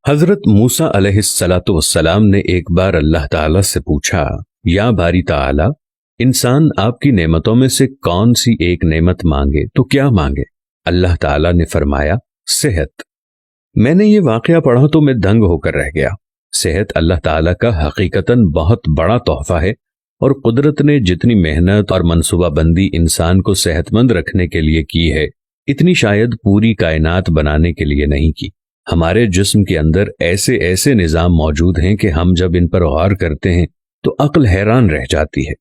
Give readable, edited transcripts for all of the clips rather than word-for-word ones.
حضرت موسیٰ علیہ السلام نے ایک بار اللہ تعالیٰ سے پوچھا، یا باری تعالیٰ، انسان آپ کی نعمتوں میں سے کون سی ایک نعمت مانگے تو کیا مانگے؟ اللہ تعالیٰ نے فرمایا، صحت۔ میں نے یہ واقعہ پڑھا تو میں دنگ ہو کر رہ گیا۔ صحت اللہ تعالیٰ کا حقیقتاً بہت بڑا تحفہ ہے، اور قدرت نے جتنی محنت اور منصوبہ بندی انسان کو صحت مند رکھنے کے لیے کی ہے، اتنی شاید پوری کائنات بنانے کے لیے نہیں کی۔ ہمارے جسم کے اندر ایسے ایسے نظام موجود ہیں کہ ہم جب ان پر غور کرتے ہیں تو عقل حیران رہ جاتی ہے۔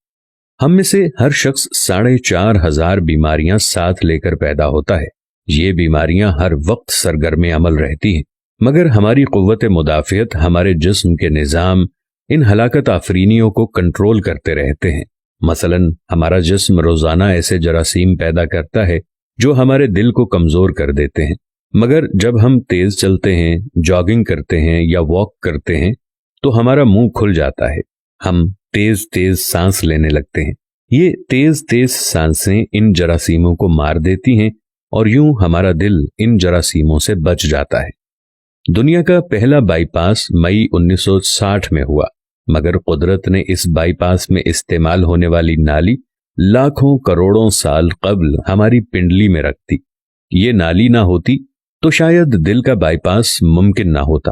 ہم میں سے ہر شخص 4,500 بیماریاں ساتھ لے کر پیدا ہوتا ہے۔ یہ بیماریاں ہر وقت سرگرم عمل رہتی ہیں، مگر ہماری قوت مدافعت، ہمارے جسم کے نظام ان ہلاکت آفرینیوں کو کنٹرول کرتے رہتے ہیں۔ مثلا ہمارا جسم روزانہ ایسے جراثیم پیدا کرتا ہے جو ہمارے دل کو کمزور کر دیتے ہیں، مگر جب ہم تیز چلتے ہیں، جاگنگ کرتے ہیں یا واک کرتے ہیں تو ہمارا منہ کھل جاتا ہے، ہم تیز تیز سانس لینے لگتے ہیں۔ یہ تیز تیز سانسیں ان جراثیموں کو مار دیتی ہیں اور یوں ہمارا دل ان جراثیموں سے بچ جاتا ہے۔ دنیا کا پہلا بائی پاس مئی 1960 میں ہوا، مگر قدرت نے اس بائی پاس میں استعمال ہونے والی نالی لاکھوں کروڑوں سال قبل ہماری پنڈلی میں رکھ دی۔ یہ نالی نہ ہوتی تو شاید دل کا بائی پاس ممکن نہ ہوتا۔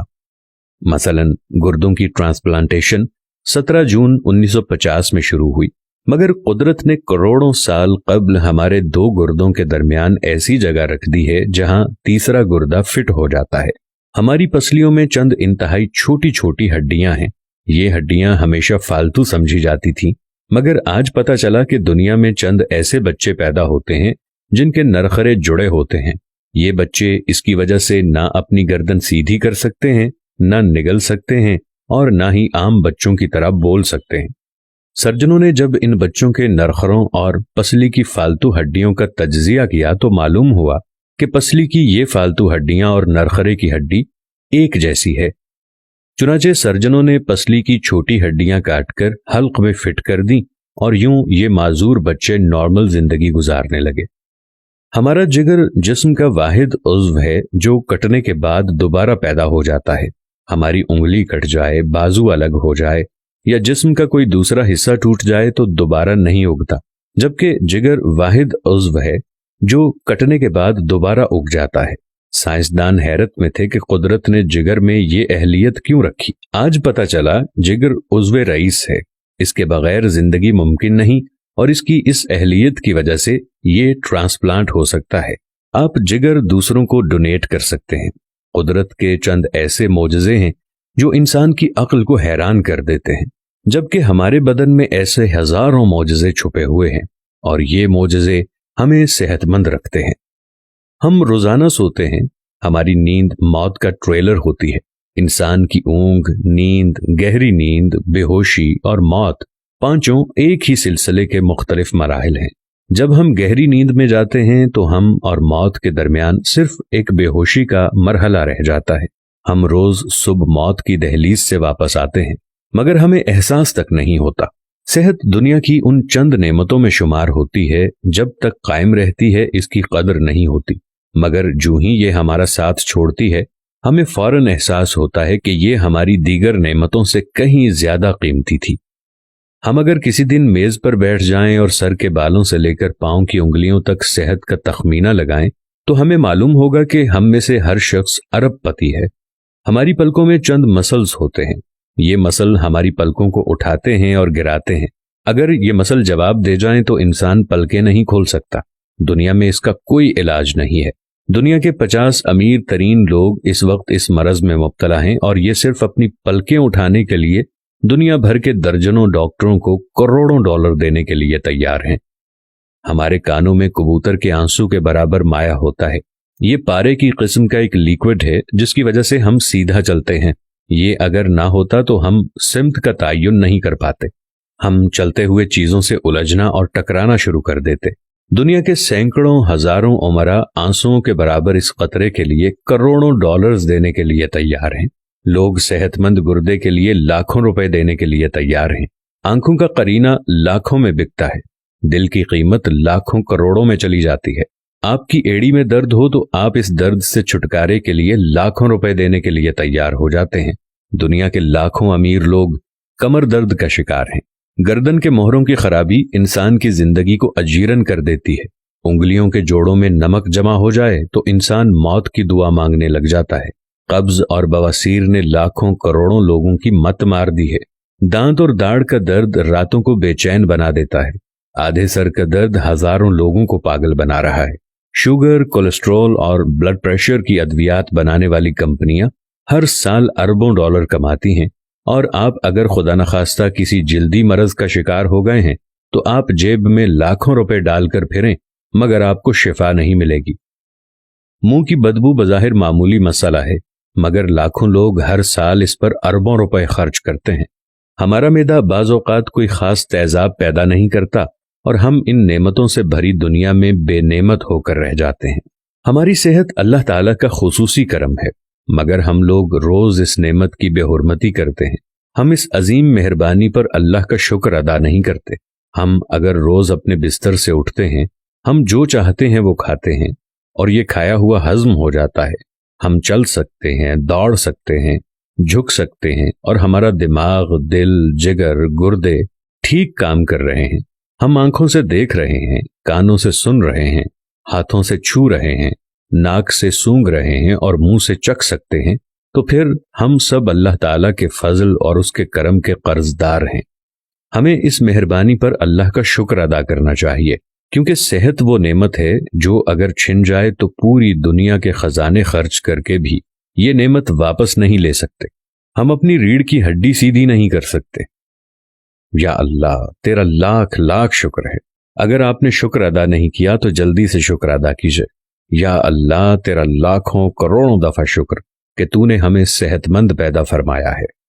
مثلا گردوں کی ٹرانسپلانٹیشن 17 جون 1950 میں شروع ہوئی، مگر قدرت نے کروڑوں سال قبل ہمارے 2 گردوں کے درمیان ایسی جگہ رکھ دی ہے جہاں تیسرا گردہ فٹ ہو جاتا ہے۔ ہماری پسلیوں میں چند انتہائی چھوٹی چھوٹی ہڈیاں ہیں۔ یہ ہڈیاں ہمیشہ فالتو سمجھی جاتی تھیں، مگر آج پتہ چلا کہ دنیا میں چند ایسے بچے پیدا ہوتے ہیں جن کے نرخرے جڑے ہوتے ہیں۔ یہ بچے اس کی وجہ سے نہ اپنی گردن سیدھی کر سکتے ہیں، نہ نگل سکتے ہیں، اور نہ ہی عام بچوں کی طرح بول سکتے ہیں۔ سرجنوں نے جب ان بچوں کے نرخروں اور پسلی کی فالتو ہڈیوں کا تجزیہ کیا تو معلوم ہوا کہ پسلی کی یہ فالتو ہڈیاں اور نرخرے کی ہڈی ایک جیسی ہے۔ چنانچہ سرجنوں نے پسلی کی چھوٹی ہڈیاں کاٹ کر حلق میں فٹ کر دیں، اور یوں یہ معذور بچے نارمل زندگی گزارنے لگے۔ ہمارا جگر جسم کا واحد عضو ہے جو کٹنے کے بعد دوبارہ پیدا ہو جاتا ہے۔ ہماری انگلی کٹ جائے، بازو الگ ہو جائے یا جسم کا کوئی دوسرا حصہ ٹوٹ جائے تو دوبارہ نہیں اگتا، جبکہ جگر واحد عضو ہے جو کٹنے کے بعد دوبارہ اگ جاتا ہے۔ سائنسدان حیرت میں تھے کہ قدرت نے جگر میں یہ اہلیت کیوں رکھی۔ آج پتہ چلا جگر عضو رئیس ہے، اس کے بغیر زندگی ممکن نہیں، اور اس کی اس اہلیت کی وجہ سے یہ ٹرانسپلانٹ ہو سکتا ہے۔ آپ جگر دوسروں کو ڈونیٹ کر سکتے ہیں۔ قدرت کے چند ایسے معجزے ہیں جو انسان کی عقل کو حیران کر دیتے ہیں، جبکہ ہمارے بدن میں ایسے ہزاروں معجزے چھپے ہوئے ہیں، اور یہ معجزے ہمیں صحت مند رکھتے ہیں۔ ہم روزانہ سوتے ہیں، ہماری نیند موت کا ٹریلر ہوتی ہے۔ انسان کی اونگ، نیند، گہری نیند، بے ہوشی اور موت، پانچوں ایک ہی سلسلے کے مختلف مراحل ہیں۔ جب ہم گہری نیند میں جاتے ہیں تو ہم اور موت کے درمیان صرف ایک بے ہوشی کا مرحلہ رہ جاتا ہے۔ ہم روز صبح موت کی دہلیز سے واپس آتے ہیں، مگر ہمیں احساس تک نہیں ہوتا۔ صحت دنیا کی ان چند نعمتوں میں شمار ہوتی ہے، جب تک قائم رہتی ہے اس کی قدر نہیں ہوتی، مگر جو ہی یہ ہمارا ساتھ چھوڑتی ہے ہمیں فوراً احساس ہوتا ہے کہ یہ ہماری دیگر نعمتوں سے کہیں زیادہ قیمتی تھی۔ ہم اگر کسی دن میز پر بیٹھ جائیں اور سر کے بالوں سے لے کر پاؤں کی انگلیوں تک صحت کا تخمینہ لگائیں تو ہمیں معلوم ہوگا کہ ہم میں سے ہر شخص ارب پتی ہے۔ ہماری پلکوں میں چند مسلز ہوتے ہیں۔ یہ مسل ہماری پلکوں کو اٹھاتے ہیں اور گراتے ہیں۔ اگر یہ مسل جواب دے جائیں تو انسان پلکیں نہیں کھول سکتا۔ دنیا میں اس کا کوئی علاج نہیں ہے۔ دنیا کے 50 امیر ترین لوگ اس وقت اس مرض میں مبتلا ہیں، اور یہ صرف اپنی پلکیں اٹھانے کے لیے دنیا بھر کے درجنوں ڈاکٹروں کو کروڑوں ڈالر دینے کے لیے تیار ہیں۔ ہمارے کانوں میں کبوتر کے آنسو کے برابر مایع ہوتا ہے۔ یہ پارے کی قسم کا ایک لیکوڈ ہے جس کی وجہ سے ہم سیدھا چلتے ہیں۔ یہ اگر نہ ہوتا تو ہم سمت کا تعین نہیں کر پاتے۔ ہم چلتے ہوئے چیزوں سے الجھنا اور ٹکرانا شروع کر دیتے۔ دنیا کے سینکڑوں ہزاروں عمرا آنسوؤں کے برابر اس قطرے کے لیے کروڑوں ڈالرز دینے کے لیے تیار ہیں۔ لوگ صحت مند گردے کے لیے لاکھوں روپے دینے کے لیے تیار ہیں۔ آنکھوں کا قرینہ لاکھوں میں بکتا ہے۔ دل کی قیمت لاکھوں کروڑوں میں چلی جاتی ہے۔ آپ کی ایڑی میں درد ہو تو آپ اس درد سے چھٹکارے کے لیے لاکھوں روپے دینے کے لیے تیار ہو جاتے ہیں۔ دنیا کے لاکھوں امیر لوگ کمر درد کا شکار ہیں۔ گردن کے موہروں کی خرابی انسان کی زندگی کو اجیرن کر دیتی ہے۔ انگلیوں کے جوڑوں میں نمک جمع ہو جائے تو انسان موت کی دعا مانگنے لگ جاتا ہے۔ قبض اور بواسیر نے لاکھوں کروڑوں لوگوں کی مت مار دی ہے۔ دانت اور داڑھ کا درد راتوں کو بے چین بنا دیتا ہے۔ آدھے سر کا درد ہزاروں لوگوں کو پاگل بنا رہا ہے۔ شوگر، کولیسٹرول اور بلڈ پریشر کی ادویات بنانے والی کمپنیاں ہر سال اربوں ڈالر کماتی ہیں، اور آپ اگر خدا نخواستہ کسی جلدی مرض کا شکار ہو گئے ہیں تو آپ جیب میں لاکھوں روپے ڈال کر پھریں مگر آپ کو شفا نہیں ملے گی۔ منہ کی بدبو بظاہر معمولی مسئلہ ہے، مگر لاکھوں لوگ ہر سال اس پر اربوں روپے خرچ کرتے ہیں۔ ہمارا معدہ بعض اوقات کوئی خاص تیزاب پیدا نہیں کرتا اور ہم ان نعمتوں سے بھری دنیا میں بے نعمت ہو کر رہ جاتے ہیں۔ ہماری صحت اللہ تعالیٰ کا خصوصی کرم ہے، مگر ہم لوگ روز اس نعمت کی بے حرمتی کرتے ہیں۔ ہم اس عظیم مہربانی پر اللہ کا شکر ادا نہیں کرتے۔ ہم اگر روز اپنے بستر سے اٹھتے ہیں، ہم جو چاہتے ہیں وہ کھاتے ہیں اور یہ کھایا ہوا ہضم ہو جاتا ہے۔ ہم چل سکتے ہیں، دوڑ سکتے ہیں، جھک سکتے ہیں، اور ہمارا دماغ، دل، جگر، گردے ٹھیک کام کر رہے ہیں۔ ہم آنکھوں سے دیکھ رہے ہیں، کانوں سے سن رہے ہیں، ہاتھوں سے چھو رہے ہیں، ناک سے سونگھ رہے ہیں اور منہ سے چکھ سکتے ہیں، تو پھر ہم سب اللہ تعالیٰ کے فضل اور اس کے کرم کے قرض دار ہیں۔ ہمیں اس مہربانی پر اللہ کا شکر ادا کرنا چاہیے، کیونکہ صحت وہ نعمت ہے جو اگر چھن جائے تو پوری دنیا کے خزانے خرچ کر کے بھی یہ نعمت واپس نہیں لے سکتے۔ ہم اپنی ریڑھ کی ہڈی سیدھی نہیں کر سکتے۔ یا اللہ، تیرا لاکھ لاکھ شکر ہے۔ اگر آپ نے شکر ادا نہیں کیا تو جلدی سے شکر ادا کیجئے۔ یا اللہ، تیرا لاکھوں کروڑوں دفعہ شکر کہ تو نے ہمیں صحت مند پیدا فرمایا ہے۔